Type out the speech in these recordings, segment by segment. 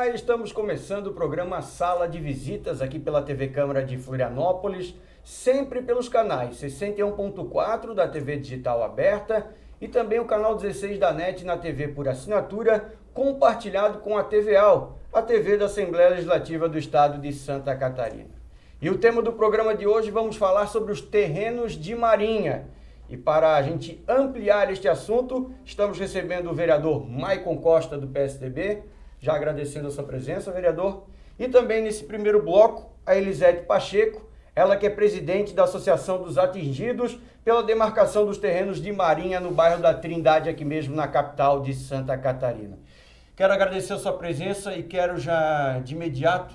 Olá, estamos começando o programa Sala de Visitas aqui pela TV Câmara de Florianópolis, sempre pelos canais 61.4 da TV Digital Aberta e também o canal 16 da NET na TV por assinatura, compartilhado com a TVAL, a TV da Assembleia Legislativa do Estado de Santa Catarina. E o tema do programa de hoje vamos falar sobre os terrenos de Marinha. E para a gente ampliar este assunto, estamos recebendo o vereador Maicon Costa, do PSDB, já agradecendo a sua presença, vereador. E também nesse primeiro bloco, a Elisete Pacheco, ela que é presidente da Associação dos Atingidos pela demarcação dos terrenos de Marinha no bairro da Trindade, aqui mesmo na capital de Santa Catarina. Quero agradecer a sua presença e quero já de imediato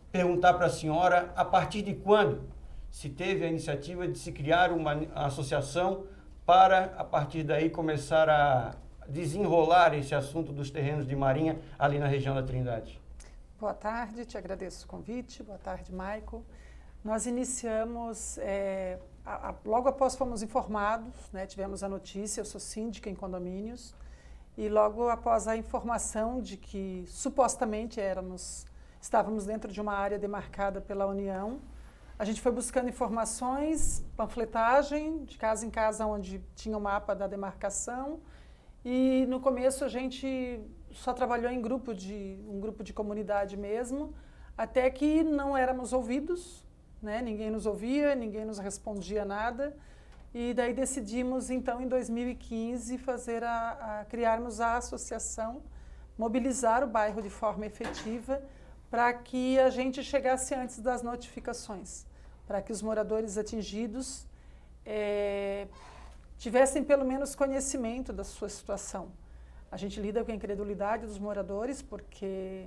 perguntar para a senhora a partir de quando se teve a iniciativa de se criar uma associação para, a partir daí, começar a desenrolar esse assunto dos terrenos de Marinha ali na região da Trindade. Boa tarde, te agradeço o convite. Boa tarde, Maicon. Nós iniciamos, logo após fomos informados, né, tivemos a notícia, eu sou síndica em condomínios, e logo após a informação de que supostamente estávamos dentro de uma área demarcada pela União, a gente foi buscando informações, panfletagem, de casa em casa onde tinha o mapa da demarcação, e no começo a gente só trabalhou em um grupo de comunidade mesmo, até que não éramos ouvidos, né? Ninguém nos ouvia, ninguém nos respondia nada, e daí decidimos então em 2015 criarmos a associação, mobilizar o bairro de forma efetiva, para que a gente chegasse antes das notificações, para que os moradores atingidos tivessem pelo menos conhecimento da sua situação. A gente lida com a incredulidade dos moradores, porque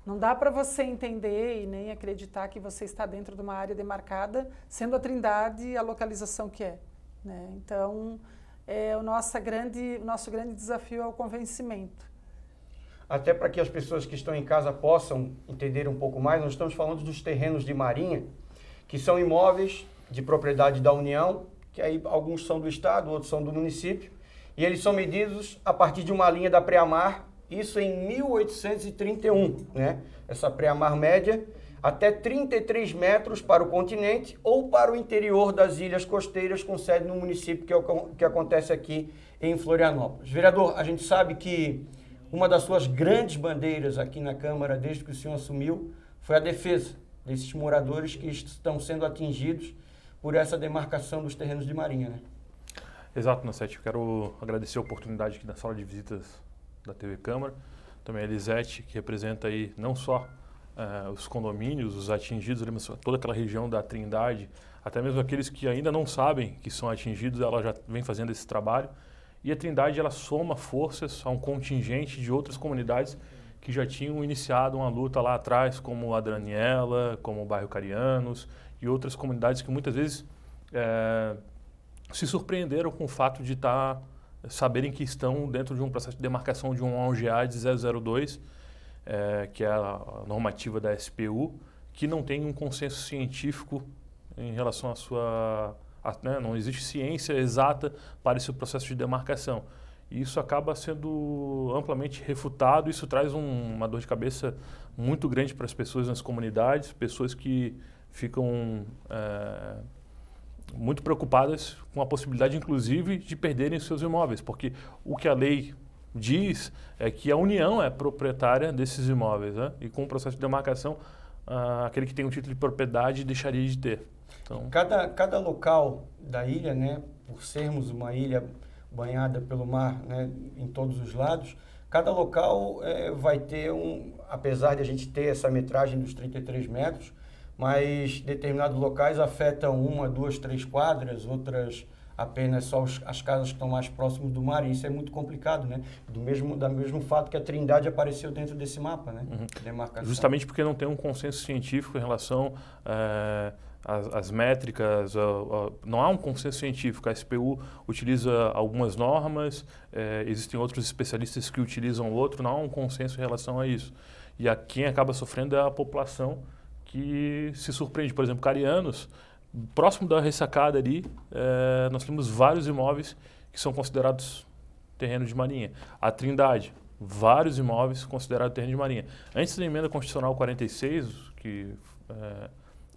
não dá para você entender e nem acreditar que você está dentro de uma área demarcada, sendo a Trindade a localização que é, né? Então, o nosso grande desafio é o convencimento. Até para que as pessoas que estão em casa possam entender um pouco mais, nós estamos falando dos terrenos de Marinha, que são imóveis de propriedade da União, que aí alguns são do Estado, outros são do município, e eles são medidos a partir de uma linha da Preamar, isso em 1831, né? Essa Preamar média, até 33 metros para o continente ou para o interior das ilhas costeiras, com sede no município, que é o que acontece aqui em Florianópolis. Vereador, a gente sabe que uma das suas grandes bandeiras aqui na Câmara, desde que o senhor assumiu, foi a defesa desses moradores que estão sendo atingidos por essa demarcação dos terrenos de Marinha, né? Exato, Nassete. Eu quero agradecer a oportunidade aqui na sala de visitas da TV Câmara, também a Elisete, que representa aí não só os condomínios, os atingidos, mas toda aquela região da Trindade, até mesmo aqueles que ainda não sabem que são atingidos, ela já vem fazendo esse trabalho. E a Trindade, ela soma forças a um contingente de outras comunidades que já tinham iniciado uma luta lá atrás, como a Daniela, como o bairro Carianos e outras comunidades que muitas vezes se surpreenderam com o fato de saberem que estão dentro de um processo de demarcação de um AUGA de 002, que é a normativa da SPU, que não tem um consenso científico em relação à sua... Não existe ciência exata para esse processo de demarcação. E isso acaba sendo amplamente refutado, isso traz uma dor de cabeça muito grande para as pessoas nas comunidades, pessoas que ficam muito preocupadas com a possibilidade, inclusive, de perderem seus imóveis, porque o que a lei diz é que a União é proprietária desses imóveis, né? E com o processo de demarcação, aquele que tem um título de propriedade deixaria de ter. Então, cada local da ilha, né, por sermos uma ilha banhada pelo mar, né, em todos os lados, cada local vai ter apesar de a gente ter essa metragem dos 33 metros, mas determinados locais afetam 1, 2, 3 quadras, outras apenas só as casas que estão mais próximas do mar, e isso é muito complicado, né? Do mesmo fato que a Trindade apareceu dentro desse mapa, né? Demarcação. Justamente porque não tem um consenso científico em relação às métricas, não há um consenso científico. A SPU utiliza algumas normas, existem outros especialistas que utilizam outro, não há um consenso em relação a isso. E quem acaba sofrendo é a população, que se surpreende. Por exemplo, Carianos, próximo da ressacada ali, nós temos vários imóveis que são considerados terrenos de Marinha. A Trindade, vários imóveis considerados terreno de marinha. Antes da emenda constitucional 46, que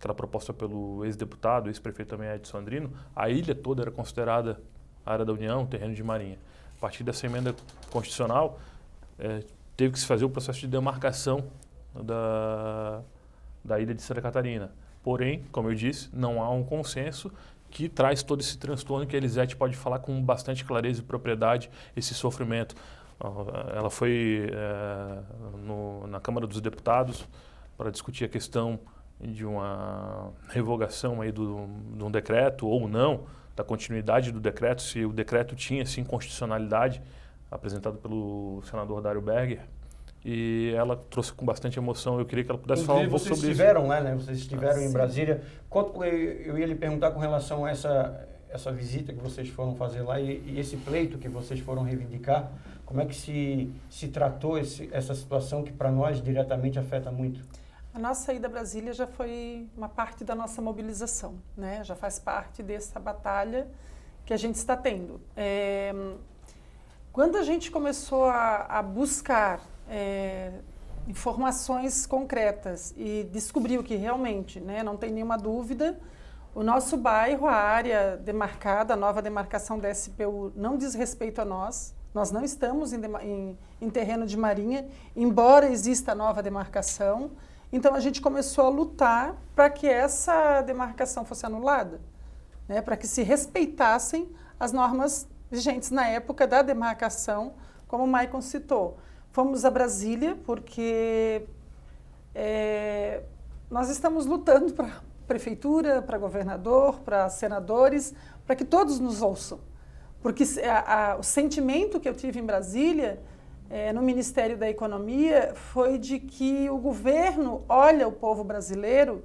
era proposta pelo ex-deputado, ex-prefeito também Edson Andrino, a ilha toda era considerada área da União, terreno de marinha. A partir dessa emenda constitucional, teve que se fazer o processo de demarcação da ilha de Santa Catarina. Porém, como eu disse, não há um consenso que traz todo esse transtorno que a Elisete pode falar com bastante clareza e propriedade, esse sofrimento. Ela foi na Câmara dos Deputados para discutir a questão de uma revogação aí de um decreto ou não, da continuidade do decreto, se o decreto tinha, sim, constitucionalidade, apresentado pelo senador Dário Berger, e ela trouxe com bastante emoção. Eu queria que ela pudesse falar um pouco sobre isso. Vocês estiveram lá, né? Vocês estiveram em Brasília. Eu ia lhe perguntar com relação a essa visita que vocês foram fazer lá e esse pleito que vocês foram reivindicar. Como é que se tratou essa situação que para nós diretamente afeta muito? A nossa ida a Brasília já foi uma parte da nossa mobilização, né? Já faz parte dessa batalha que a gente está tendo. Quando a gente começou a buscar informações concretas e descobriu que realmente, né, não tem nenhuma dúvida, o nosso bairro, a área demarcada, a nova demarcação da SPU, não diz respeito a nós. Nós não estamos em terreno de marinha, embora exista a nova demarcação. Então, a gente começou a lutar para que essa demarcação fosse anulada, né, para que se respeitassem as normas vigentes na época da demarcação, como o Maicon citou. Fomos a Brasília porque nós estamos lutando para a prefeitura, para governador, para senadores, para que todos nos ouçam. Porque o sentimento que eu tive em Brasília, no Ministério da Economia, foi de que o governo olha o povo brasileiro,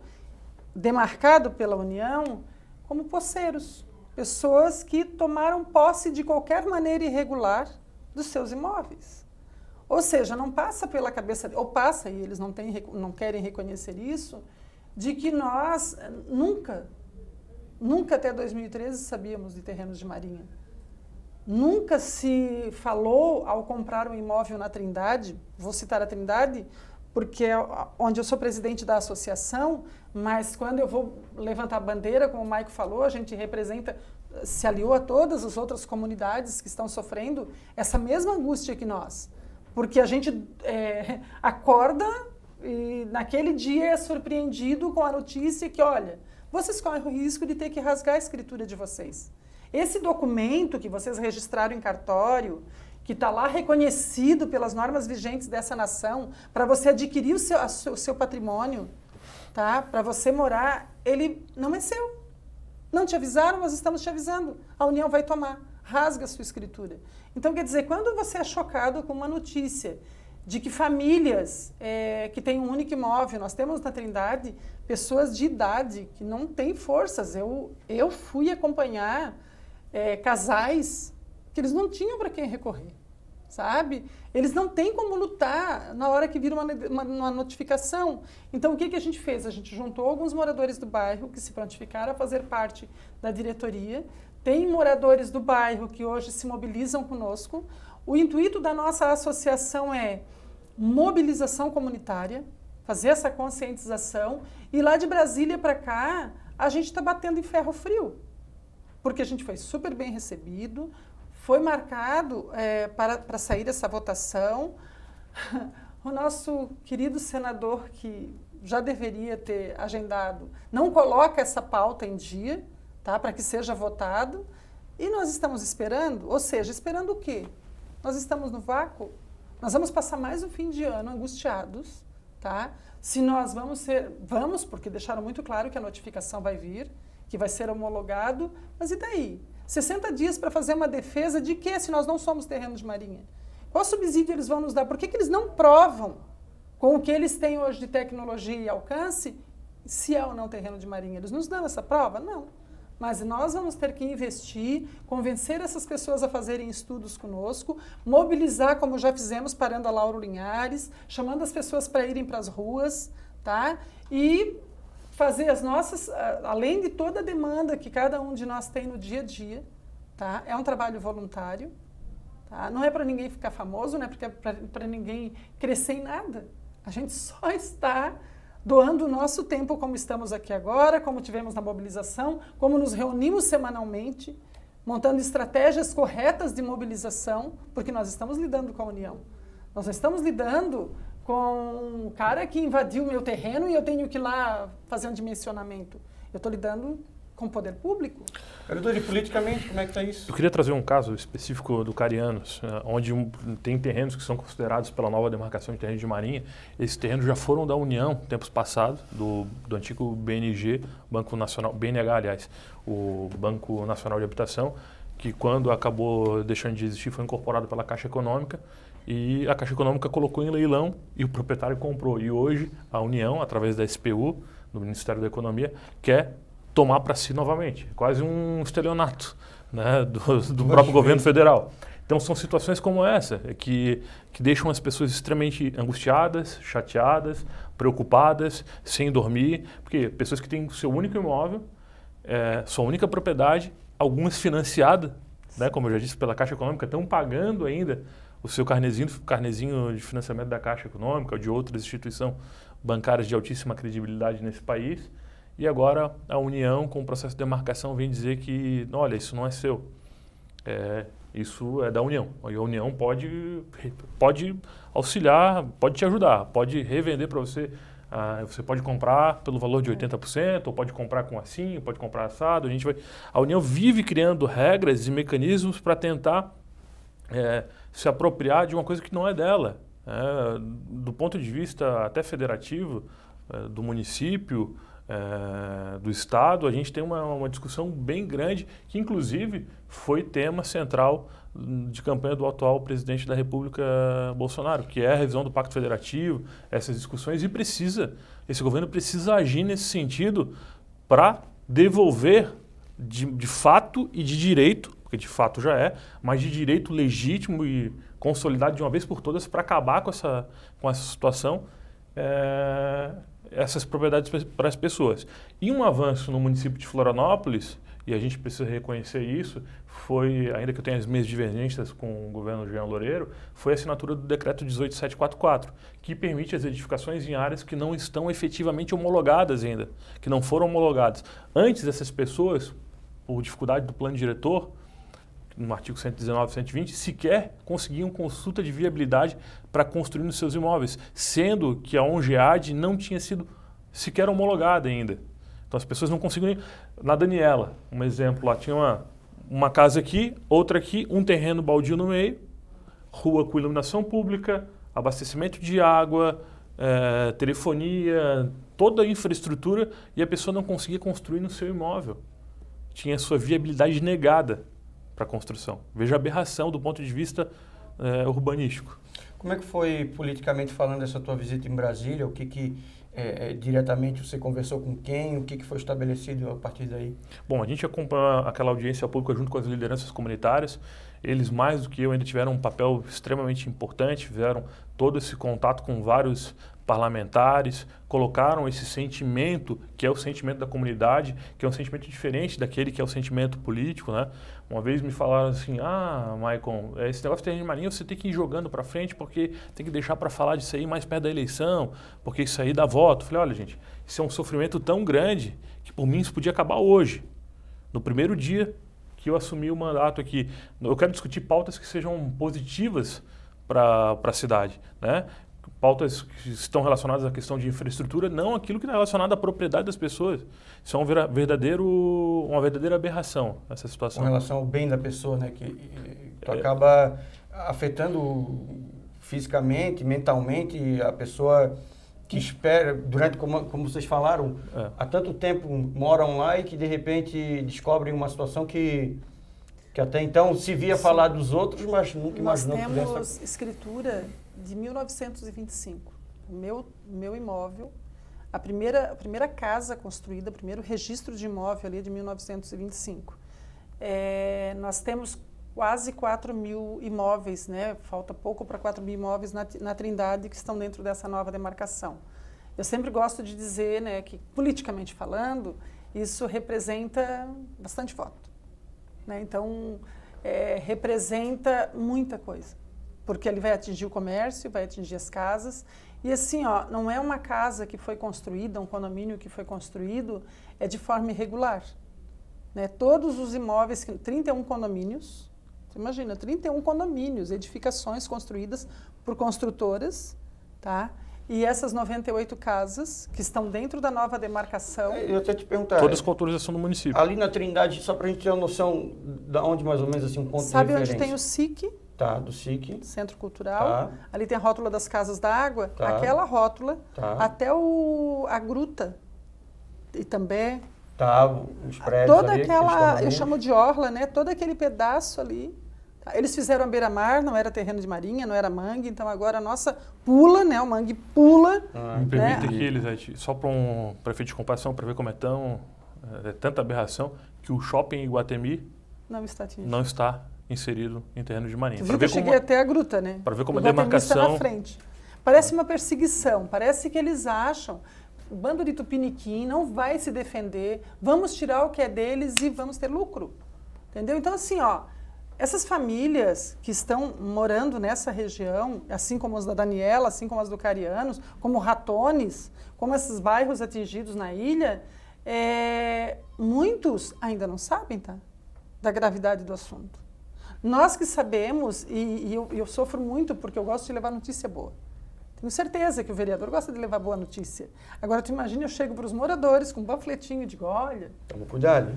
demarcado pela União, como posseiros, pessoas que tomaram posse de qualquer maneira irregular dos seus imóveis. Ou seja, não passa pela cabeça, ou passa, e eles não querem reconhecer isso, de que nós nunca até 2013 sabíamos de terrenos de marinha. Nunca se falou, ao comprar um imóvel na Trindade, vou citar a Trindade, porque é onde eu sou presidente da associação, mas quando eu vou levantar a bandeira, como o Maicon falou, a gente representa, se aliou a todas as outras comunidades que estão sofrendo essa mesma angústia que nós. Porque a gente acorda e naquele dia é surpreendido com a notícia que, olha, vocês correm o risco de ter que rasgar a escritura de vocês. Esse documento que vocês registraram em cartório, que está lá reconhecido pelas normas vigentes dessa nação, para você adquirir o seu patrimônio, tá? Para você morar, ele não é seu. Não te avisaram, nós estamos te avisando. A União vai tomar, rasga a sua escritura. Então, quer dizer, quando você é chocado com uma notícia de que famílias que têm um único imóvel, nós temos na Trindade pessoas de idade que não têm forças. Eu fui acompanhar casais que eles não tinham para quem recorrer, sabe? Eles não têm como lutar na hora que vira uma notificação. Então, o que a gente fez? A gente juntou alguns moradores do bairro que se prontificaram a fazer parte da diretoria. Tem moradores do bairro que hoje se mobilizam conosco. O intuito da nossa associação é mobilização comunitária, fazer essa conscientização. E lá de Brasília para cá, a gente está batendo em ferro frio. Porque a gente foi super bem recebido, foi marcado para sair essa votação. O nosso querido senador, que já deveria ter agendado, não coloca essa pauta em dia, tá, para que seja votado. E nós estamos esperando, ou seja, esperando o quê? Nós estamos no vácuo. Nós vamos passar mais um fim de ano angustiados, tá? Se nós vamos, porque deixaram muito claro que a notificação vai vir, que vai ser homologado, mas e daí? 60 dias para fazer uma defesa de quê, se nós não somos terreno de marinha? Qual subsídio eles vão nos dar? Por que eles não provam com o que eles têm hoje de tecnologia e alcance, se é ou não terreno de marinha? Eles nos dão essa prova? Não. Mas nós vamos ter que investir, convencer essas pessoas a fazerem estudos conosco, mobilizar, como já fizemos, parando a Lauro Linhares, chamando as pessoas para irem para as ruas, tá? E fazer as nossas, além de toda a demanda que cada um de nós tem no dia a dia, tá? É um trabalho voluntário, Tá? Não é para ninguém ficar famoso, não é para ninguém crescer em nada. A gente só está doando o nosso tempo como estamos aqui agora, como tivemos na mobilização, como nos reunimos semanalmente, montando estratégias corretas de mobilização, porque nós estamos lidando com a União. Nós estamos lidando com um cara que invadiu o meu terreno e eu tenho que ir lá fazer um dimensionamento. Eu estou lidando com o poder público. Vereador, e politicamente, como é que está isso? Eu queria trazer um caso específico do Carianos, onde tem terrenos que são considerados pela nova demarcação de terreno de marinha. Esses terrenos já foram da União, tempos passados, do antigo BNG, Banco Nacional, BNH, aliás, o Banco Nacional de Habitação, que quando acabou deixando de existir foi incorporado pela Caixa Econômica, e a Caixa Econômica colocou em leilão e o proprietário comprou. E hoje a União, através da SPU, do Ministério da Economia, quer tomar para si novamente. Quase um estelionato, né, do próprio governo federal. Então são situações como essa, que deixam as pessoas extremamente angustiadas, chateadas, preocupadas, sem dormir, porque pessoas que têm seu único imóvel, sua única propriedade, algumas financiadas, né, como eu já disse, pela Caixa Econômica, estão pagando ainda o seu carnezinho de financiamento da Caixa Econômica ou de outras instituições bancárias de altíssima credibilidade nesse país. E agora a União, com o processo de demarcação, vem dizer que, olha, isso não é seu, isso é da União. E a União pode auxiliar, pode te ajudar, pode revender para você. Você pode comprar pelo valor de 80%, ou pode comprar com assim, pode comprar assado. A União vive criando regras e mecanismos para tentar se apropriar de uma coisa que não é dela. Do ponto de vista até federativo, do município, do Estado, a gente tem uma discussão bem grande, que inclusive foi tema central de campanha do atual presidente da República, Bolsonaro, que é a revisão do Pacto Federativo, essas discussões, e esse governo precisa agir nesse sentido para devolver de fato e de direito, porque de fato já mas de direito legítimo e consolidado de uma vez por todas para acabar com essa situação, essas propriedades para as pessoas. E um avanço no município de Florianópolis, e a gente precisa reconhecer isso, foi, ainda que eu tenha as minhas divergências com o governo Jean Loureiro, foi a assinatura do decreto 18744, que permite as edificações em áreas que não estão efetivamente homologadas ainda, que não foram homologadas. Antes, essas pessoas, por dificuldade do plano diretor, no artigo 119 e 120, sequer conseguiam consulta de viabilidade para construir nos seus imóveis, sendo que a ONGEAD não tinha sido sequer homologada ainda. Então as pessoas não conseguiam nem... Na Daniela, um exemplo, lá tinha uma casa aqui, outra aqui, um terreno baldio no meio, rua com iluminação pública, abastecimento de água, telefonia, toda a infraestrutura, e a pessoa não conseguia construir no seu imóvel. Tinha sua viabilidade negada para a construção. Veja a aberração do ponto de vista urbanístico. Como é que foi, politicamente falando, essa tua visita em Brasília? O que diretamente você conversou com quem? O que foi estabelecido a partir daí? Bom, a gente acompanha aquela audiência pública junto com as lideranças comunitárias. Eles, mais do que eu, ainda tiveram um papel extremamente importante, fizeram todo esse contato com vários parlamentares, colocaram esse sentimento, que é o sentimento da comunidade, que é um sentimento diferente daquele que é o sentimento político, né? Uma vez me falaram assim, Maicon, esse negócio de terreno de marinha você tem que ir jogando para frente porque tem que deixar para falar disso aí mais perto da eleição, porque isso aí dá voto. Eu falei, olha gente, isso é um sofrimento tão grande que por mim isso podia acabar hoje, no primeiro dia que eu assumi o mandato aqui. Eu quero discutir pautas que sejam positivas para a cidade, né? Pautas que estão relacionadas à questão de infraestrutura, não aquilo que está relacionado à propriedade das pessoas. Isso é uma verdadeira aberração, essa situação. Com relação ao bem da pessoa, né? Que acaba afetando fisicamente, mentalmente, a pessoa que espera, como vocês falaram, há tanto tempo moram lá e que de repente descobrem uma situação que até então se via falar dos outros, mas nunca imaginou que pudesse... Nós temos escritura de 1925. Meu imóvel, a primeira casa construída, o primeiro registro de imóvel ali é de 1925. Nós temos quase 4.000 imóveis, né? Falta pouco para 4.000 imóveis na Trindade que estão dentro dessa nova demarcação. Eu sempre gosto de dizer, né, que politicamente falando, isso representa bastante voto, né? Então, representa muita coisa, porque ele vai atingir o comércio, vai atingir as casas. E assim, ó, não é uma casa que foi construída, um condomínio que foi construído de forma irregular. Né? Todos os imóveis, 31 condomínios, você imagina, 31 condomínios, edificações construídas por construtoras, tá? E essas 98 casas que estão dentro da nova demarcação... Eu ia até te perguntar... Todas com autorização do município. Ali na Trindade, só para a gente ter uma noção de onde mais ou menos assim, um ponto de referência. Sabe onde tem o SIC? Tá, do SIC. Centro Cultural. Tá. Ali tem a rótula das Casas da Água. Tá. Aquela rótula, Tá. até a gruta, Itambé. Tá, os prédios Toda ali, aquela, eu chamo de orla, né? Todo aquele pedaço ali. Tá? Eles fizeram a beira-mar, não era terreno de marinha, não era mangue, então agora a nossa pula, né? O mangue pula. Me permite aqui, Elisete, só para um prefeito de comparação, para ver como é tanta aberração, que o shopping Iguatemi não está atingido. não está inserido em terreno de marinha. Tu viu que eu cheguei até a gruta, né? Para ver como a demarcação demarcação... na frente. Parece uma perseguição, parece que eles acham, o bando de tupiniquim não vai se defender, vamos tirar o que é deles e vamos ter lucro. Entendeu? Então, assim, ó, essas famílias que estão morando nessa região, assim como as da Daniela, assim como as do Carianos, como Ratones, como esses bairros atingidos na ilha, muitos ainda não sabem, tá? Da gravidade do assunto. Nós que sabemos, e eu sofro muito porque eu gosto de levar notícia boa. Tenho certeza que o vereador gosta de levar boa notícia. Agora, tu imagina, eu chego para os moradores com um panfletinho e digo, olha... Toma cuidado.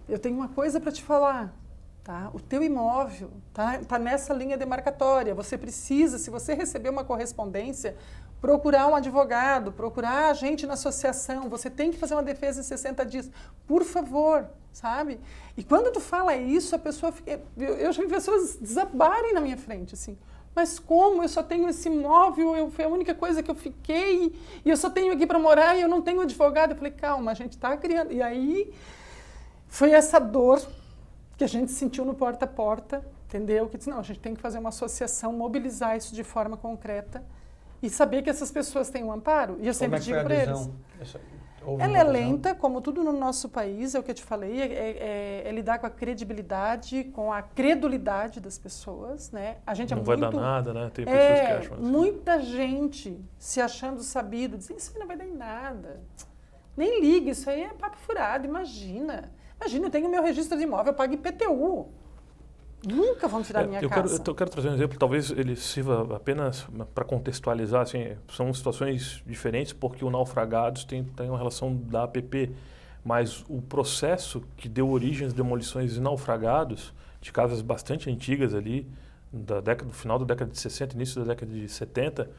Eu tenho uma coisa para te falar, tá? O teu imóvel tá nessa linha demarcatória. Você precisa, se você receber uma correspondência, procurar um advogado, procurar a gente na associação. Você tem que fazer uma defesa em 60 dias. Por favor, sabe? E quando tu fala isso, a pessoa fica... Eu já vi pessoas desabarem na minha frente, assim. Mas como? Eu só tenho esse imóvel, foi a única coisa que eu fiquei, e eu só tenho aqui para morar e eu não tenho advogado. Eu falei, calma, a gente está criando... E aí, foi essa dor que a gente sentiu no porta a porta, entendeu? Que disse, não, a gente tem que fazer uma associação, mobilizar isso de forma concreta e saber que essas pessoas têm um amparo. E eu sempre digo para eles... Ela é lenta, como tudo no nosso país, é o que eu te falei, é lidar com a credibilidade, com a credulidade das pessoas, né? A gente não vai dar nada, né? Tem pessoas que acham assim. Muita gente se achando sabido, dizendo, isso aí não vai dar em nada. Nem liga, isso aí é papo furado, imagina. Imagina, eu tenho meu registro de imóvel, eu pago IPTU. Nunca vão tirar minha casa. Eu quero trazer um exemplo, talvez ele sirva apenas para contextualizar, assim, são situações diferentes porque o Naufragados tem uma relação da APP, mas o processo que deu origem às demolições de Naufragados, de casas bastante antigas ali, do final da década de 60, início da década de 70,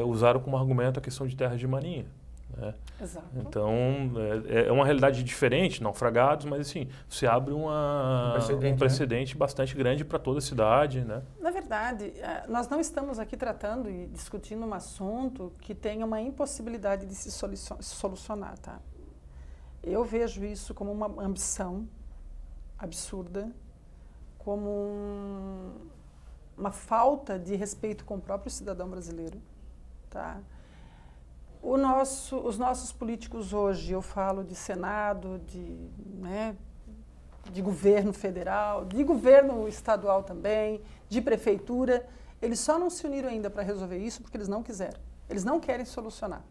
usaram como argumento a questão de terras de marinha. Né? Exato. Então, é uma realidade diferente, Naufragados, mas assim, você abre um precedente, né? Bastante grande para toda a cidade. Né? Na verdade, nós não estamos aqui tratando e discutindo um assunto que tenha uma impossibilidade de se solucionar. Tá? Eu vejo isso como uma ambição absurda, como uma falta de respeito com o próprio cidadão brasileiro. Tá? Os nossos políticos hoje, eu falo de Senado, de governo federal, de governo estadual também, de prefeitura, eles só não se uniram ainda para resolver isso porque eles não quiseram. Eles não querem solucionar.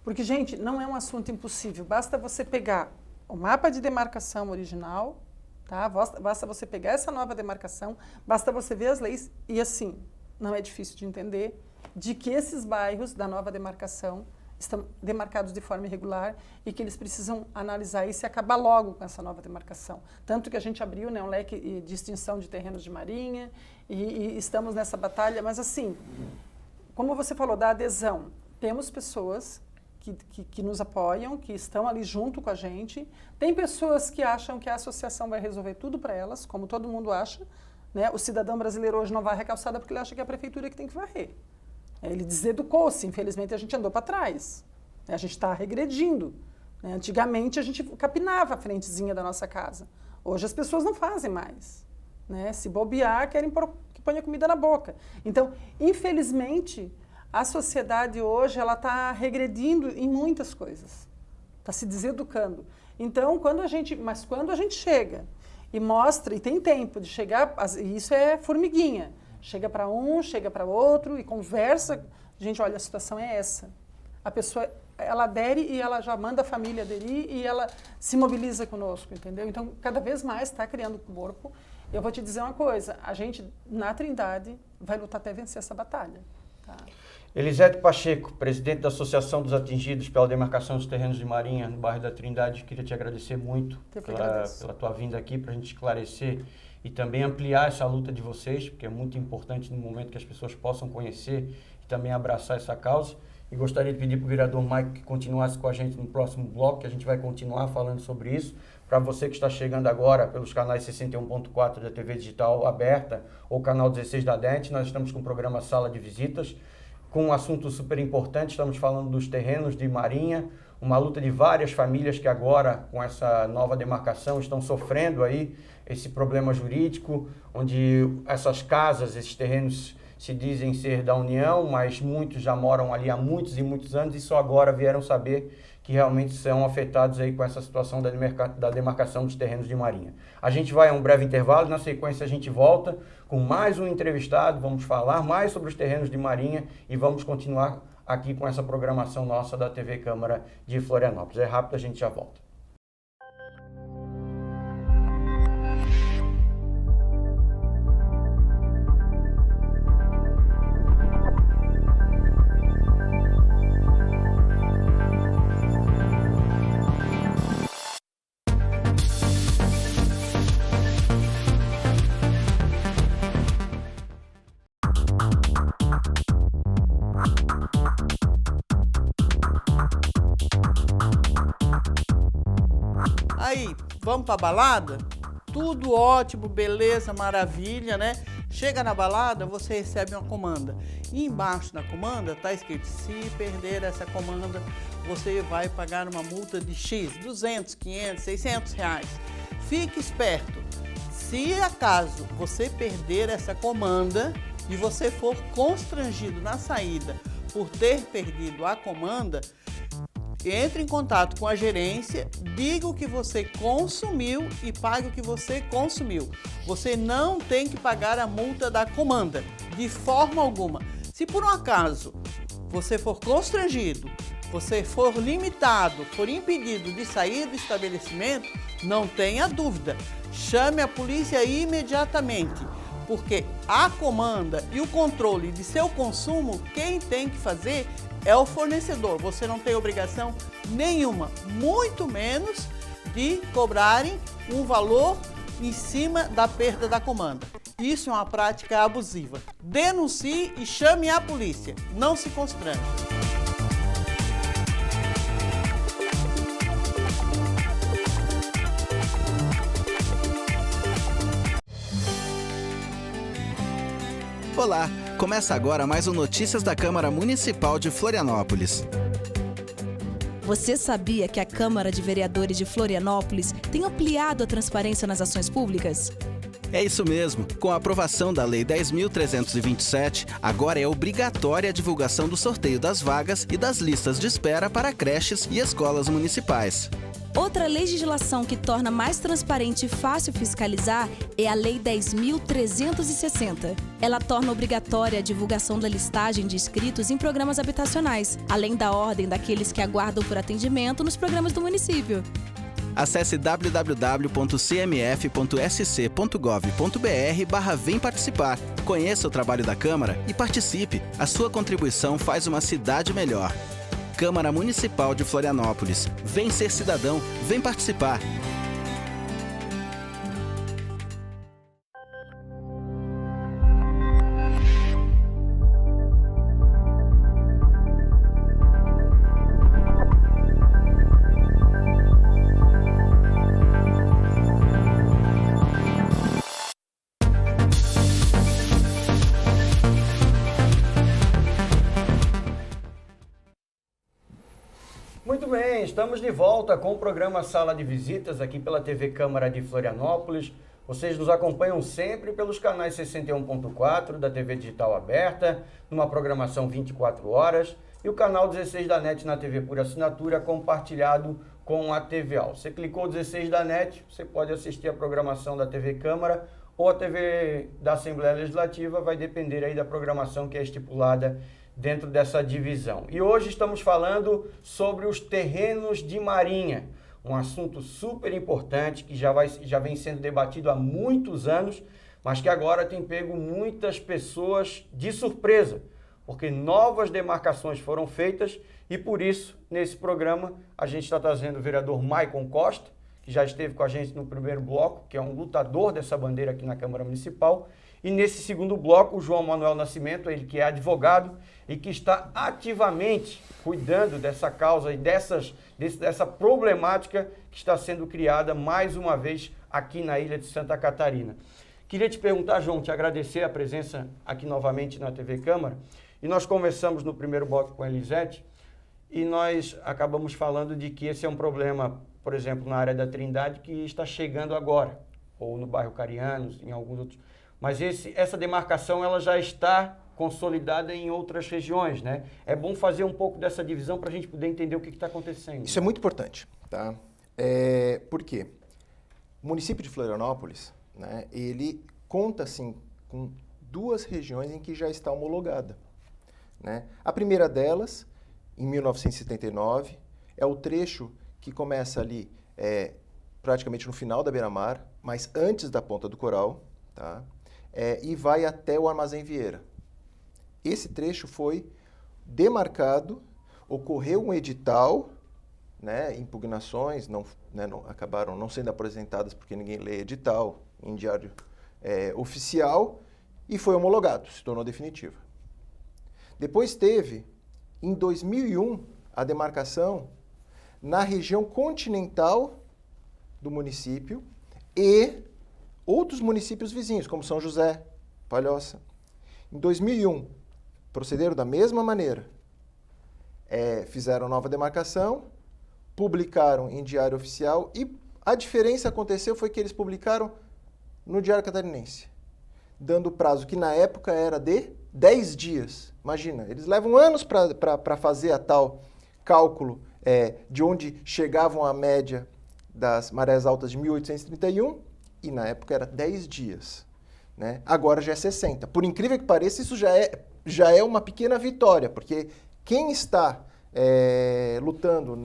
Porque, gente, não é um assunto impossível. Basta você pegar o mapa de demarcação original, tá? Basta você pegar essa nova demarcação, basta você ver as leis e, assim, não é difícil de entender de que esses bairros da nova demarcação estão demarcados de forma irregular e que eles precisam analisar isso e acabar logo com essa nova demarcação. Tanto que a gente abriu, né, um leque de extinção de terrenos de marinha e estamos nessa batalha. Mas, assim, como você falou da adesão, temos pessoas que nos apoiam, que estão ali junto com a gente. Tem pessoas que acham que a associação vai resolver tudo para elas, como todo mundo acha. Né? O cidadão brasileiro hoje não varre a calçada porque ele acha que é a prefeitura que tem que varrer. Ele deseducou-se, infelizmente a gente andou para trás. A gente está regredindo. Antigamente a gente capinava a frentezinha da nossa casa. Hoje as pessoas não fazem mais. Se bobear, querem que ponha comida na boca. Então, infelizmente, a sociedade hoje está regredindo em muitas coisas. Está se deseducando. Então, quando a gente chega e mostra, e tem tempo de chegar, e isso é formiguinha, chega para um, chega para outro e conversa, gente, olha, a situação é essa. A pessoa, ela adere e ela já manda a família aderir e ela se mobiliza conosco, entendeu? Então, cada vez mais está criando corpo. Eu vou te dizer uma coisa, a gente, na Trindade, vai lutar até vencer essa batalha. Tá? Elisete Pacheco, presidente da Associação dos Atingidos pela Demarcação dos Terrenos de Marinha, no bairro da Trindade, queria te agradecer muito pela tua vinda aqui para a gente esclarecer e também ampliar essa luta de vocês, porque é muito importante no momento que as pessoas possam conhecer e também abraçar essa causa. E gostaria de pedir para o vereador Maico que continuasse com a gente no próximo bloco, que a gente vai continuar falando sobre isso. Para você que está chegando agora pelos canais 61.4 da TV Digital Aberta ou canal 16 da DENT, nós estamos com o programa Sala de Visitas, com um assunto super importante. Estamos falando dos terrenos de Marinha, uma luta de várias famílias que agora, com essa nova demarcação, estão sofrendo aí esse problema jurídico, onde essas casas, esses terrenos se dizem ser da União, mas muitos já moram ali há muitos e muitos anos e só agora vieram saber que realmente são afetados aí com essa situação da demarcação dos terrenos de Marinha. A gente vai a um breve intervalo, na sequência a gente volta com mais um entrevistado, vamos falar mais sobre os terrenos de Marinha e vamos continuar aqui com essa programação nossa da TV Câmara de Florianópolis. É rápido, a gente já volta. Aí, vamos pra balada? Tudo ótimo, beleza, maravilha, né? Chega na balada, você recebe uma comanda. E embaixo da comanda tá escrito, se perder essa comanda, você vai pagar uma multa de X, 200, 500, 600 reais. Fique esperto. Se acaso você perder essa comanda e você for constrangido na saída por ter perdido a comanda, entre em contato com a gerência, diga o que você consumiu e pague o que você consumiu. Você não tem que pagar a multa da comanda, de forma alguma. Se por um acaso você for constrangido, você for limitado, for impedido de sair do estabelecimento, não tenha dúvida, chame a polícia imediatamente, porque a comanda e o controle de seu consumo, quem tem que fazer é o fornecedor. Você não tem obrigação nenhuma, muito menos de cobrarem um valor em cima da perda da comanda. Isso é uma prática abusiva. Denuncie e chame a polícia. Não se constrange. Olá, começa agora mais um Notícias da Câmara Municipal de Florianópolis. Você sabia que a Câmara de Vereadores de Florianópolis tem ampliado a transparência nas ações públicas? É isso mesmo. Com a aprovação da Lei 10.327, agora é obrigatória a divulgação do sorteio das vagas e das listas de espera para creches e escolas municipais. Outra legislação que torna mais transparente e fácil fiscalizar é a Lei 10.360. Ela torna obrigatória a divulgação da listagem de inscritos em programas habitacionais, além da ordem daqueles que aguardam por atendimento nos programas do município. Acesse www.cmf.sc.gov.br/vem participar. Conheça o trabalho da Câmara e participe. A sua contribuição faz uma cidade melhor. Câmara Municipal de Florianópolis. Vem ser cidadão, vem participar. Muito bem, estamos de volta com o programa Sala de Visitas aqui pela TV Câmara de Florianópolis. Vocês nos acompanham sempre pelos canais 61.4 da TV Digital Aberta, numa programação 24 horas, e o canal 16 da NET na TV por assinatura, compartilhado com a TVA. Você clicou 16 da NET, você pode assistir a programação da TV Câmara ou a TV da Assembleia Legislativa, vai depender aí da programação que é estipulada dentro dessa divisão. E hoje estamos falando sobre os terrenos de marinha, um assunto super importante que já vem sendo debatido há muitos anos, mas que agora tem pego muitas pessoas de surpresa, porque novas demarcações foram feitas e por isso, nesse programa, a gente está trazendo o vereador Maicon Costa, que já esteve com a gente no primeiro bloco, que é um lutador dessa bandeira aqui na Câmara Municipal, e nesse segundo bloco, o João Manuel Nascimento, ele que é advogado e que está ativamente cuidando dessa causa e dessa problemática que está sendo criada mais uma vez aqui na ilha de Santa Catarina. Queria te perguntar, João, te agradecer a presença aqui novamente na TV Câmara, e nós conversamos no primeiro bloco com a Elisete, e nós acabamos falando de que esse é um problema, por exemplo, na área da Trindade, que está chegando agora, ou no bairro Carianos, em alguns outros. Mas essa demarcação ela já está consolidada em outras regiões, né? É bom fazer um pouco dessa divisão para a gente poder entender o que está acontecendo. Isso é muito importante, tá? Por quê? O município de Florianópolis, né, ele conta, assim, com 2 regiões em que já está homologada, né? A primeira delas, em 1979, é o trecho que começa ali praticamente no final da beira-mar, mas antes da Ponta do Coral, tá? E vai até o Armazém Vieira. Esse trecho foi demarcado, ocorreu um edital, né, impugnações acabaram não sendo apresentadas porque ninguém lê edital em diário oficial, e foi homologado, se tornou definitivo. Depois teve, em 2001, a demarcação na região continental do município e outros municípios vizinhos, como São José, Palhoça. Em 2001, procederam da mesma maneira. Fizeram nova demarcação, publicaram em diário oficial e a diferença aconteceu foi que eles publicaram no Diário Catarinense, dando prazo que na época era de 10 dias. Imagina, eles levam anos para fazer a tal cálculo de onde chegavam a média das marés altas de 1831, e na época era 10 dias, né? Agora já é 60. Por incrível que pareça, isso já é uma pequena vitória, porque quem está lutando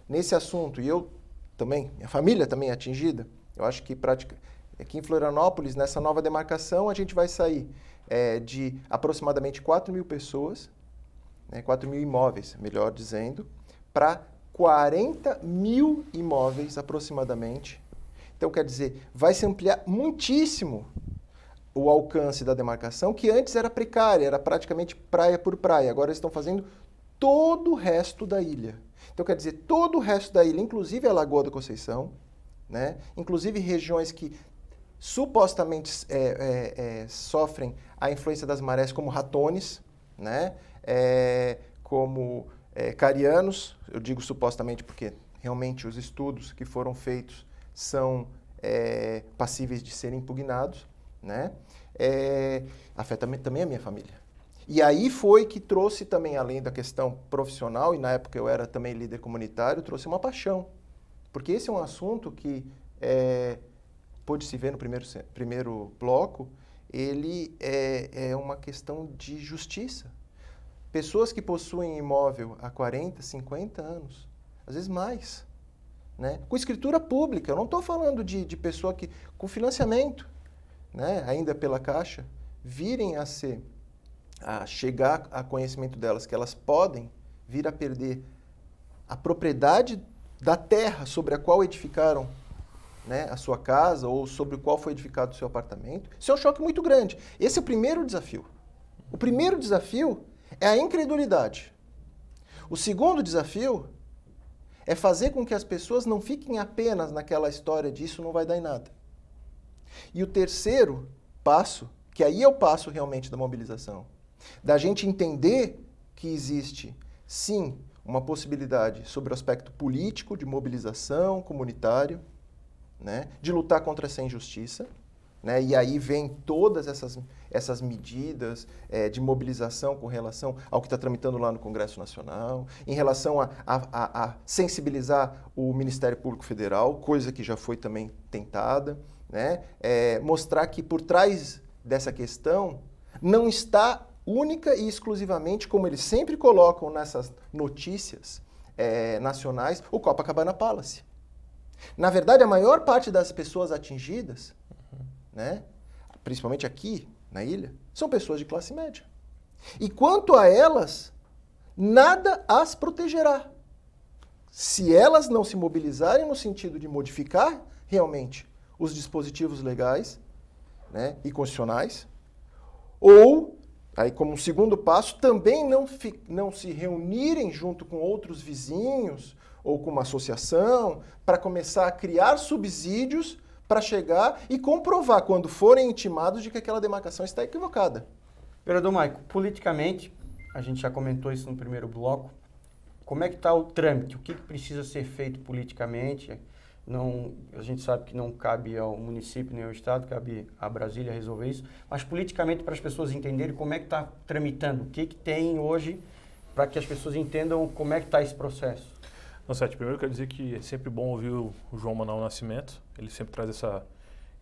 nesse assunto, e eu também, minha família também é atingida, eu acho que aqui em Florianópolis, nessa nova demarcação, a gente vai sair de aproximadamente 4.000 pessoas, 4.000 imóveis, melhor dizendo, para 40.000 imóveis aproximadamente. Então, quer dizer, vai se ampliar muitíssimo o alcance da demarcação, que antes era precária, era praticamente praia por praia. Agora eles estão fazendo todo o resto da ilha. Então, quer dizer, todo o resto da ilha, inclusive a Lagoa da Conceição, né? Inclusive regiões que supostamente sofrem a influência das marés, como Ratones, né? Como Carianos, eu digo supostamente porque realmente os estudos que foram feitos são passíveis de serem impugnados, né? Afeta também a minha família. E aí foi que trouxe também, além da questão profissional, e na época eu era também líder comunitário, trouxe uma paixão. Porque esse é um assunto que, pôde se ver no primeiro bloco, ele é uma questão de justiça. Pessoas que possuem imóvel há 40, 50 anos, às vezes mais, né? Com escritura pública, eu não estou falando de pessoa que, com financiamento, né, ainda pela Caixa, virem a chegar a conhecimento delas, que elas podem vir a perder a propriedade da terra sobre a qual edificaram, né, a sua casa ou sobre o qual foi edificado o seu apartamento. Isso é um choque muito grande. Esse é o primeiro desafio. O primeiro desafio é a incredulidade. O segundo desafio é fazer com que as pessoas não fiquem apenas naquela história de isso não vai dar em nada. E o terceiro passo, que aí é o passo realmente da mobilização, da gente entender que existe, sim, uma possibilidade sobre o aspecto político, de mobilização comunitário, né, de lutar contra essa injustiça, né? E aí vem todas essas medidas de mobilização com relação ao que está tramitando lá no Congresso Nacional, em relação a sensibilizar o Ministério Público Federal, coisa que já foi também tentada, né? Mostrar que por trás dessa questão não está única e exclusivamente, como eles sempre colocam nessas notícias nacionais, o Copacabana Palace. Na verdade, a maior parte das pessoas atingidas, né, principalmente aqui na ilha, são pessoas de classe média. E quanto a elas, nada as protegerá. Se elas não se mobilizarem no sentido de modificar realmente os dispositivos legais, né, e constitucionais, ou, aí como um segundo passo, também não se reunirem junto com outros vizinhos ou com uma associação para começar a criar subsídios para chegar e comprovar, quando forem intimados, de que aquela demarcação está equivocada. Vereador Maico, politicamente, a gente já comentou isso no primeiro bloco, como é que está o trâmite? O que precisa ser feito politicamente? A gente sabe que não cabe ao município nem ao Estado, cabe a Brasília resolver isso, mas politicamente, para as pessoas entenderem como é que está tramitando, o que tem hoje para que as pessoas entendam como é que está esse processo. Não, Sete, primeiro eu quero dizer que é sempre bom ouvir o João Manuel Nascimento, ele sempre traz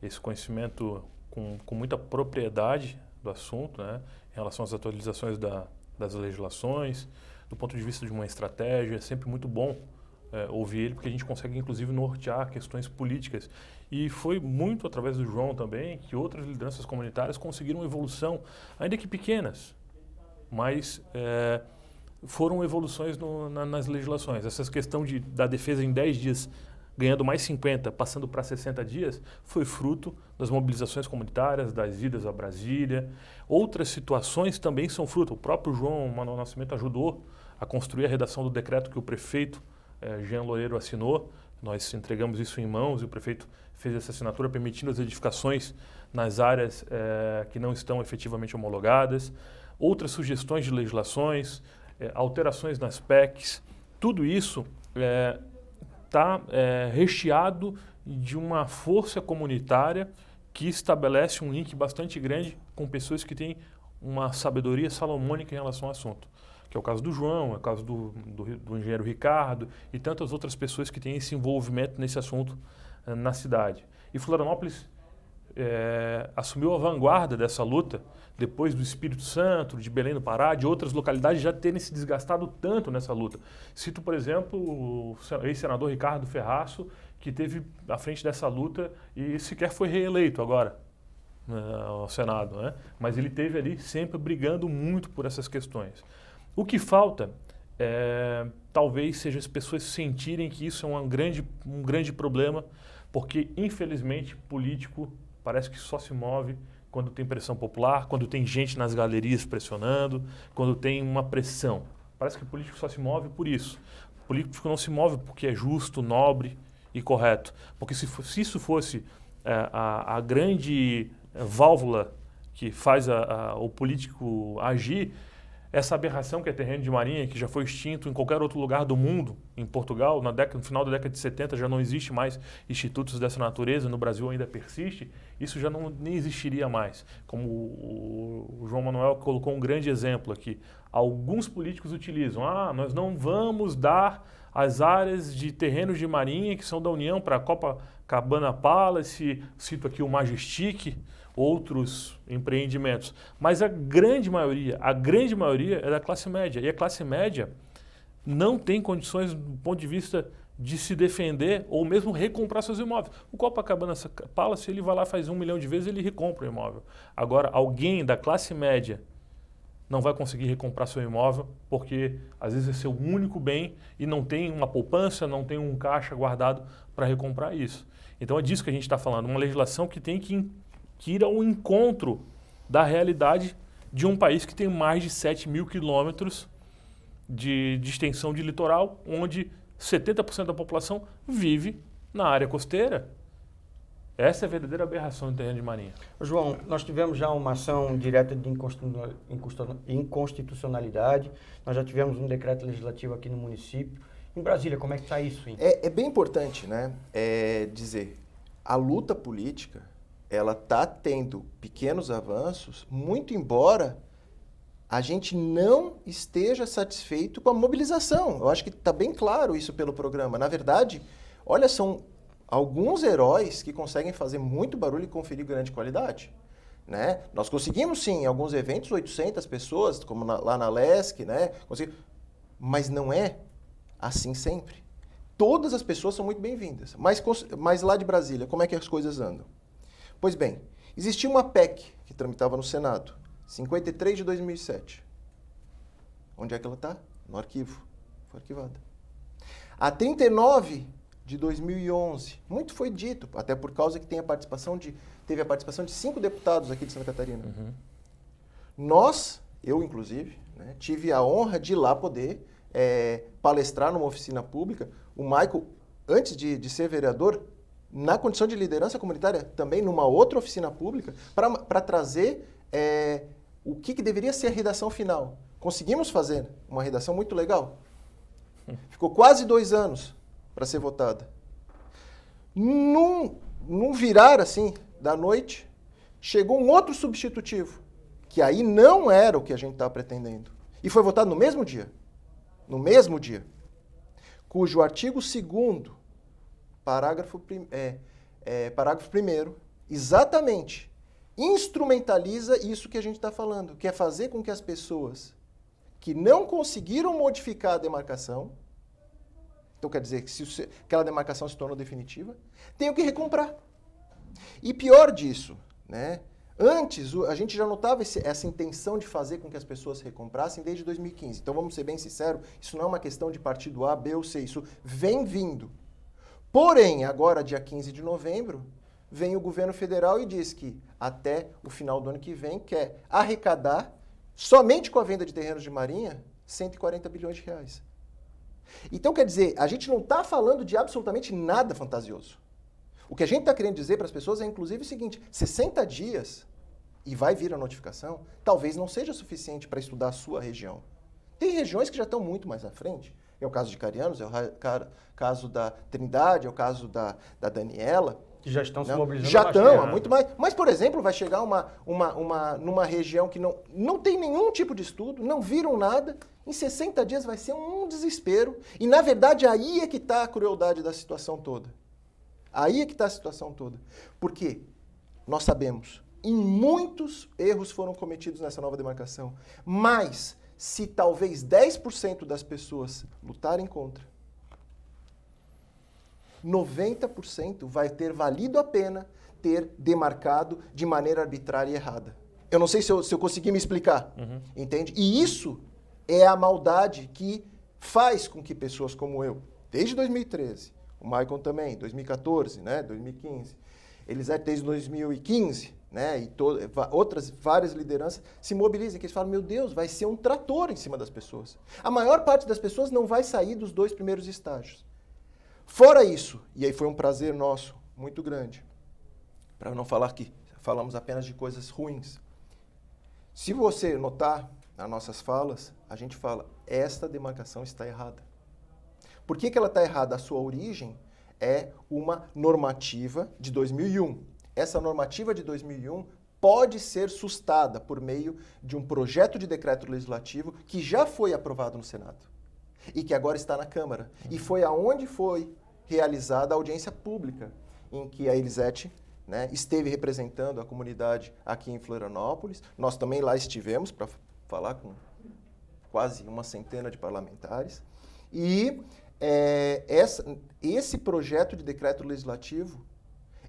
esse conhecimento com muita propriedade do assunto, né, em relação às atualizações das legislações, do ponto de vista de uma estratégia, é sempre muito bom ouvir ele, porque a gente consegue, inclusive, nortear questões políticas. E foi muito através do João também que outras lideranças comunitárias conseguiram evolução, ainda que pequenas, mas foram evoluções nas legislações. Essa questão da defesa em 10 dias, ganhando mais 50, passando para 60 dias, foi fruto das mobilizações comunitárias, das idas a Brasília. Outras situações também são fruto. O próprio João Manuel Nascimento ajudou a construir a redação do decreto que o prefeito Jean Loureiro assinou. Nós entregamos isso em mãos e o prefeito fez essa assinatura permitindo as edificações nas áreas que não estão efetivamente homologadas. Outras sugestões de legislações, alterações nas PECs, tudo isso está recheado de uma força comunitária que estabelece um link bastante grande com pessoas que têm uma sabedoria salomônica em relação ao assunto, que é o caso do João, é o caso do engenheiro Ricardo e tantas outras pessoas que têm esse envolvimento nesse assunto na cidade. E Florianópolis assumiu a vanguarda dessa luta depois do Espírito Santo, de Belém do Pará, de outras localidades já terem se desgastado tanto nessa luta. Cito, por exemplo, o ex-senador Ricardo Ferraço, que esteve à frente dessa luta e sequer foi reeleito agora ao Senado, né? Mas ele esteve ali sempre brigando muito por essas questões. O que falta talvez seja as pessoas sentirem que isso é um grande problema, porque infelizmente político parece que só se move quando tem pressão popular, quando tem gente nas galerias pressionando, quando tem uma pressão. Parece que o político só se move por isso. O político não se move porque é justo, nobre e correto. Porque se isso fosse a grande válvula que faz o político agir, essa aberração que é terreno de marinha, que já foi extinto em qualquer outro lugar do mundo, em Portugal, no final da década de 70 já não existe mais institutos dessa natureza, no Brasil ainda persiste, isso já nem existiria mais. Como o João Manuel colocou um grande exemplo aqui, alguns políticos utilizam, nós não vamos dar as áreas de terrenos de marinha que são da União para a Copacabana Palace, cito aqui o Majestic, outros empreendimentos. Mas a grande maioria é da classe média. E a classe média não tem condições do ponto de vista de se defender ou mesmo recomprar seus imóveis. O Copacabana Palace, ele vai lá, faz 1 milhão de vezes, ele recompra o imóvel. Agora, alguém da classe média não vai conseguir recomprar seu imóvel porque às vezes é seu único bem e não tem uma poupança, não tem um caixa guardado para recomprar isso. Então é disso que a gente está falando, uma legislação que tem que ir ao encontro da realidade de um país que tem mais de 7 mil quilômetros de extensão de litoral, onde 70% da população vive na área costeira. Essa é a verdadeira aberração do terreno de marinha. João, nós tivemos já uma ação direta de inconstitucionalidade, nós já tivemos um decreto legislativo aqui no município. Em Brasília, como é que está isso? É bem importante, né, dizer, a luta política, ela está tendo pequenos avanços, muito embora a gente não esteja satisfeito com a mobilização. Eu acho que está bem claro isso pelo programa. Na verdade, olha, são alguns heróis que conseguem fazer muito barulho e conferir grande qualidade. Né? Nós conseguimos, sim, em alguns eventos, 800 pessoas, como lá na LESC, né? Mas não é assim sempre. Todas as pessoas são muito bem-vindas. Mas lá de Brasília, como é que as coisas andam? Pois bem, existia uma PEC que tramitava no Senado, 53 de 2007. Onde é que ela está? No arquivo. Foi arquivada. A 39 de 2011. Muito foi dito, até por causa que teve a participação de 5 deputados aqui de Santa Catarina. Eu inclusive, né, tive a honra de ir lá poder palestrar numa oficina pública. O Michael, antes de ser vereador, na condição de liderança comunitária, também numa outra oficina pública, para trazer o que deveria ser a redação final. Conseguimos fazer uma redação muito legal. Ficou quase 2 anos para ser votada. Num virar assim da noite, chegou um outro substitutivo, que aí não era o que a gente estava pretendendo. E foi votado no mesmo dia. No mesmo dia. Cujo artigo 2º, parágrafo 1º, exatamente instrumentaliza isso que a gente está falando, que é fazer com que as pessoas que não conseguiram modificar a demarcação, então quer dizer que se aquela demarcação se tornou definitiva, tenham que recomprar. E pior disso, né? Antes, a gente já notava essa intenção de fazer com que as pessoas recomprassem desde 2015. Então, vamos ser bem sinceros, isso não é uma questão de partido A, B ou C, isso vem vindo. Porém, agora, dia 15 de novembro, vem o governo federal e diz que até o final do ano que vem quer arrecadar, somente com a venda de terrenos de marinha, 140 bilhões de reais. Então, quer dizer, a gente não está falando de absolutamente nada fantasioso. O que a gente está querendo dizer para as pessoas é, inclusive, o seguinte: 60 dias, e vai vir a notificação, talvez não seja suficiente para estudar a sua região. Tem regiões que já estão muito mais à frente. É o caso de Carianos, é o caso da Trindade, é o caso da Daniela. Que já estão se mobilizando. Já estão, há muito mais. Mas, por exemplo, vai chegar numa região que não tem nenhum tipo de estudo, não viram nada, em 60 dias vai ser um desespero. E, na verdade, aí é que está a crueldade da situação toda. Aí é que está a situação toda. Porque nós sabemos, muitos erros foram cometidos nessa nova demarcação, mas se talvez 10% das pessoas lutarem contra, 90% vai ter valido a pena ter demarcado de maneira arbitrária e errada. Eu não sei se eu consegui me explicar, entende? E isso é a maldade que faz com que pessoas como eu, desde 2013, o Michael também, 2014, né, 2015, Elisete desde 2015, né, e várias lideranças se mobilizem, que eles falam, meu Deus, vai ser um trator em cima das pessoas. A maior parte das pessoas não vai sair dos 2 primeiros estágios. Fora isso, e aí foi um prazer nosso, muito grande, para não falar que falamos apenas de coisas ruins. Se você notar nas nossas falas, a gente fala, esta demarcação está errada. Por que ela está errada? A sua origem é uma normativa de 2001. Essa normativa de 2001 pode ser sustada por meio de um projeto de decreto legislativo que já foi aprovado no Senado e que agora está na Câmara. E foi aonde foi realizada a audiência pública, em que a Elisete, né, esteve representando a comunidade aqui em Florianópolis. Nós também lá estivemos para falar com quase 100 de parlamentares. E esse projeto de decreto legislativo,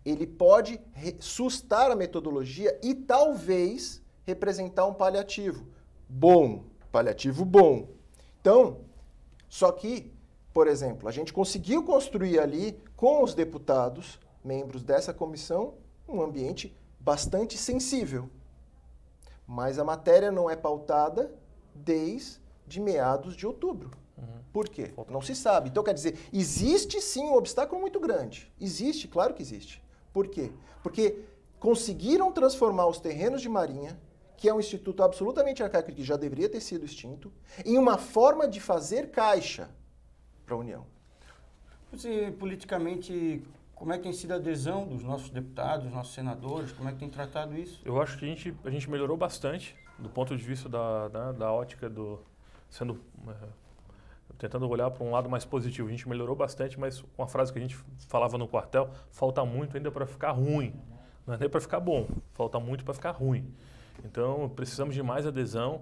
ele pode sustar a metodologia e talvez representar um paliativo bom. Então, só que, por exemplo, a gente conseguiu construir ali, com os deputados, membros dessa comissão, um ambiente bastante sensível. Mas a matéria não é pautada desde meados de outubro. Por quê? Não se sabe. Então, quer dizer, existe sim um obstáculo muito grande. Existe, claro que existe. Por quê? Porque conseguiram transformar os terrenos de marinha, que é um instituto absolutamente arcaico que já deveria ter sido extinto, em uma forma de fazer caixa para a União. Você, politicamente, Como é que tem sido a adesão dos nossos deputados, dos nossos senadores? Como é que tem tratado isso? Eu acho que a gente melhorou bastante do ponto de vista da ótica tentando olhar para um lado mais positivo. A gente melhorou bastante, mas uma frase que a gente falava no quartel, falta muito ainda para ficar ruim. Não é nem para ficar bom, falta muito para ficar ruim. Então, precisamos de mais adesão.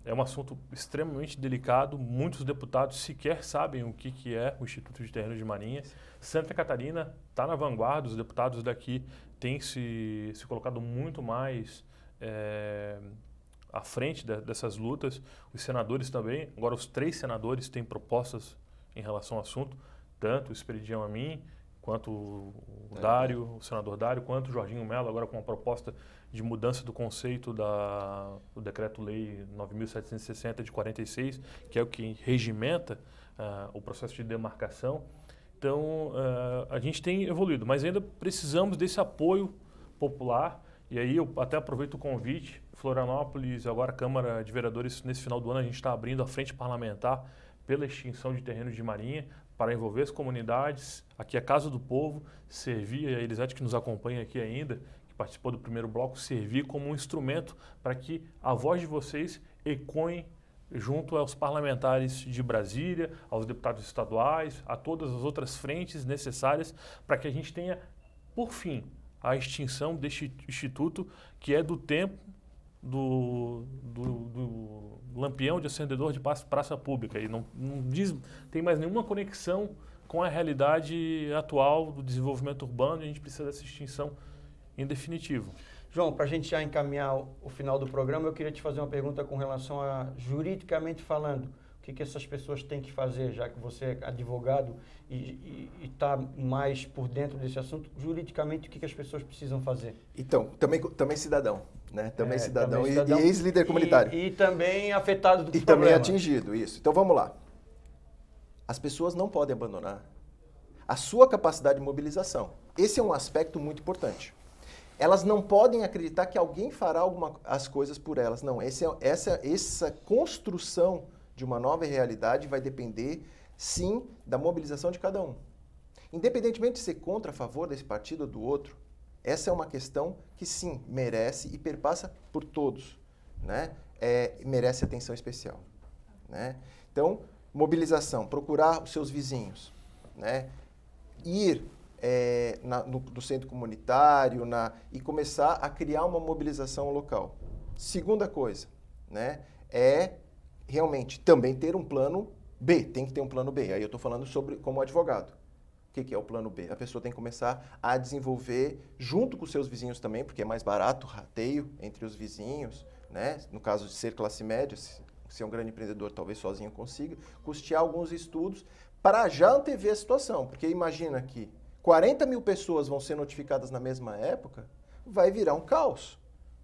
É um assunto extremamente delicado. Muitos deputados sequer sabem o que é o Instituto de Terrenos de Marinha. Santa Catarina está na vanguarda, os deputados daqui têm se colocado muito mais à frente dessas lutas. Os senadores também, agora os 3 senadores têm propostas em relação ao assunto, tanto o Esperidião Amin, quanto o Dário, o senador Dário, quanto o Jorginho Mello, agora com uma proposta de mudança do conceito do Decreto-Lei 9.760 de 46, que é o que regimenta o processo de demarcação. Então, a gente tem evoluído, mas ainda precisamos desse apoio popular. E aí eu até aproveito o convite, Florianópolis, agora a Câmara de Vereadores, nesse final do ano a gente está abrindo a frente parlamentar pela extinção de terrenos de marinha, para envolver as comunidades. Aqui é a Casa do Povo, servir, a Elisete que nos acompanha aqui ainda, que participou do primeiro bloco, servir como um instrumento para que a voz de vocês ecoe junto aos parlamentares de Brasília, aos deputados estaduais, a todas as outras frentes necessárias para que a gente tenha, por fim, a extinção deste instituto que é do tempo do lampião de acendedor de praça pública e não tem mais nenhuma conexão com a realidade atual do desenvolvimento urbano e a gente precisa dessa extinção em definitivo. João, para a gente já encaminhar o final do programa, eu queria te fazer uma pergunta com relação a, juridicamente falando, o que essas pessoas têm que fazer, já que você é advogado e está mais por dentro desse assunto, juridicamente, o que as pessoas precisam fazer? Então, também cidadão, né? Também cidadão e ex-líder comunitário. E também afetado do problema. E também atingido, isso. Então, vamos lá. As pessoas não podem abandonar a sua capacidade de mobilização. Esse é um aspecto muito importante. Elas não podem acreditar que alguém fará as coisas por elas. Não, essa construção de uma nova realidade vai depender, sim, da mobilização de cada um. Independentemente de ser contra, a favor desse partido ou do outro, essa é uma questão que, sim, merece e perpassa por todos, né? Merece atenção especial, né? Então, mobilização, procurar os seus vizinhos, né? Ir no centro comunitário e começar a criar uma mobilização local. Segunda coisa, né? Realmente também ter um plano B, tem que ter um plano B. Aí eu estou falando sobre como advogado. O que é o plano B? A pessoa tem que começar a desenvolver, junto com os seus vizinhos também, porque é mais barato o rateio entre os vizinhos, né? No caso de ser classe média, se é um grande empreendedor, talvez sozinho consiga, custear alguns estudos para já antever a situação. Porque imagina que 40 mil pessoas vão ser notificadas na mesma época, vai virar um caos.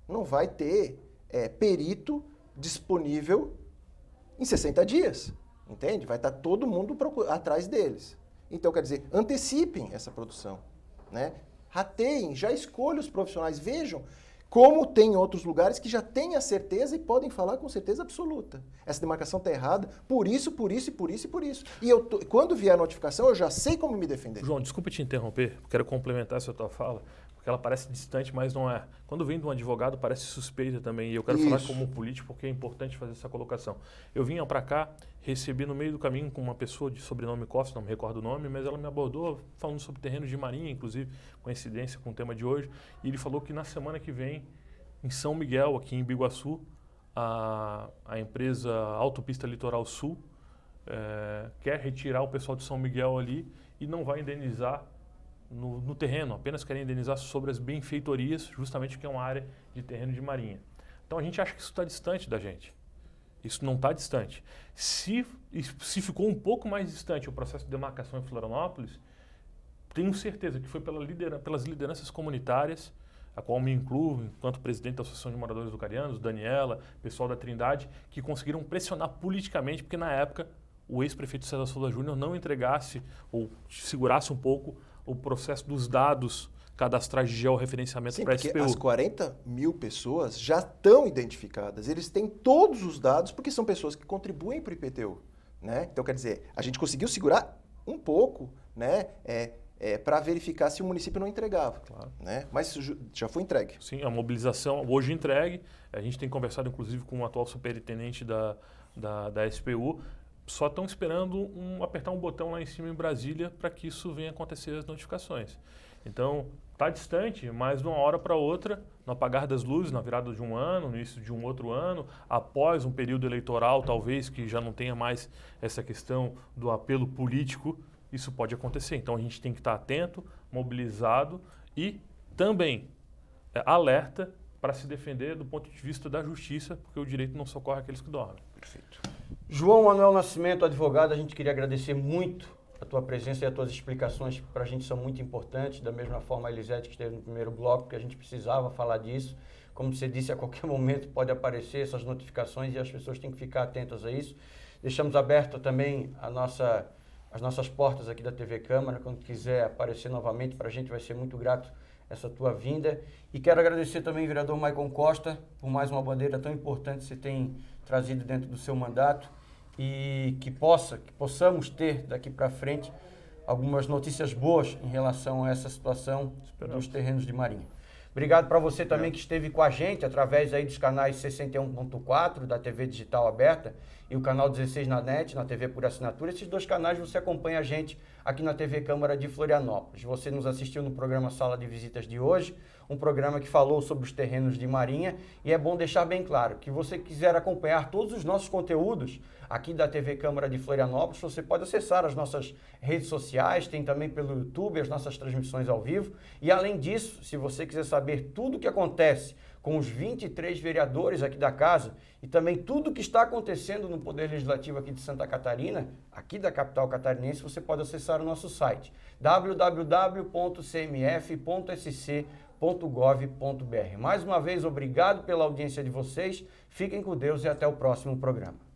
Não vai ter perito disponível em 60 dias, entende? Vai estar todo mundo atrás deles. Então, quer dizer, antecipem essa produção, né? Rateiem, já escolham os profissionais, vejam como tem outros lugares que já têm a certeza e podem falar com certeza absoluta. Essa demarcação está errada, por isso, por isso e por isso e por isso. E quando vier a notificação, eu já sei como me defender. João, desculpa te interromper, quero complementar essa tua fala, porque ela parece distante, mas não é. Quando vem de um advogado, parece suspeita também. E eu quero falar como político, porque é importante fazer essa colocação. Eu vinha para cá, recebi no meio do caminho com uma pessoa de sobrenome Costa, não me recordo o nome, mas ela me abordou falando sobre terrenos de marinha, inclusive, coincidência com o tema de hoje. E ele falou que na semana que vem, em São Miguel, aqui em Biguaçu, a empresa Autopista Litoral Sul quer retirar o pessoal de São Miguel ali e não vai indenizar no terreno, apenas querem indenizar sobre as benfeitorias, justamente porque é uma área de terreno de marinha. Então a gente acha que isso está distante da gente. Isso não está distante. Se ficou um pouco mais distante o processo de demarcação em Florianópolis, tenho certeza que foi pelas lideranças comunitárias, a qual me incluo enquanto presidente da Associação de Moradores Lucarianos, Daniela, pessoal da Trindade, que conseguiram pressionar politicamente, porque na época o ex-prefeito César Souza Júnior não entregasse ou segurasse um pouco o processo dos dados cadastrais de georreferenciamento para a SPU. Porque as 40 mil pessoas já estão identificadas. Eles têm todos os dados porque são pessoas que contribuem para o IPTU, né? Então, quer dizer, a gente conseguiu segurar um pouco, né? para verificar se o município não entregava. Claro. Né? Mas já foi entregue. Sim, a mobilização hoje entregue. A gente tem conversado, inclusive, com o atual superintendente da SPU. Só estão esperando apertar um botão lá em cima em Brasília para que isso venha acontecer as notificações. Então, está distante, mas de uma hora para outra, no apagar das luzes, na virada de um ano, no início de um outro ano, após um período eleitoral, talvez que já não tenha mais essa questão do apelo político, isso pode acontecer. Então, a gente tem que estar atento, mobilizado e também alerta para se defender do ponto de vista da justiça, porque o direito não socorre aqueles que dormem. Perfeito. João Manuel Nascimento, advogado, a gente queria agradecer muito a tua presença e as tuas explicações para a gente são muito importantes, da mesma forma a Elisete que esteve no primeiro bloco, que a gente precisava falar disso. Como você disse, a qualquer momento pode aparecer essas notificações e as pessoas têm que ficar atentas a isso. Deixamos aberto também as nossas portas aqui da TV Câmara, quando quiser aparecer novamente, para a gente vai ser muito grato essa tua vinda. E quero agradecer também ao vereador Maicon Costa por mais uma bandeira tão importante que você tem trazido dentro do seu mandato e que possamos ter daqui para frente algumas notícias boas em relação a essa situação dos terrenos de Marinha. Obrigado para você também que esteve com a gente através aí dos canais 61.4 da TV Digital Aberta e o canal 16 na NET, na TV por assinatura. Esses dois canais você acompanha a gente aqui na TV Câmara de Florianópolis. Você nos assistiu no programa Sala de Visitas de hoje, um programa que falou sobre os terrenos de Marinha, e é bom deixar bem claro que você quiser acompanhar todos os nossos conteúdos aqui da TV Câmara de Florianópolis, você pode acessar as nossas redes sociais, tem também pelo YouTube as nossas transmissões ao vivo, e além disso, se você quiser saber tudo o que acontece com os 23 vereadores aqui da casa e também tudo o que está acontecendo no Poder Legislativo aqui de Santa Catarina, aqui da capital catarinense, você pode acessar o nosso site www.cmf.sc.gov.br. Mais uma vez, obrigado pela audiência de vocês, fiquem com Deus e até o próximo programa.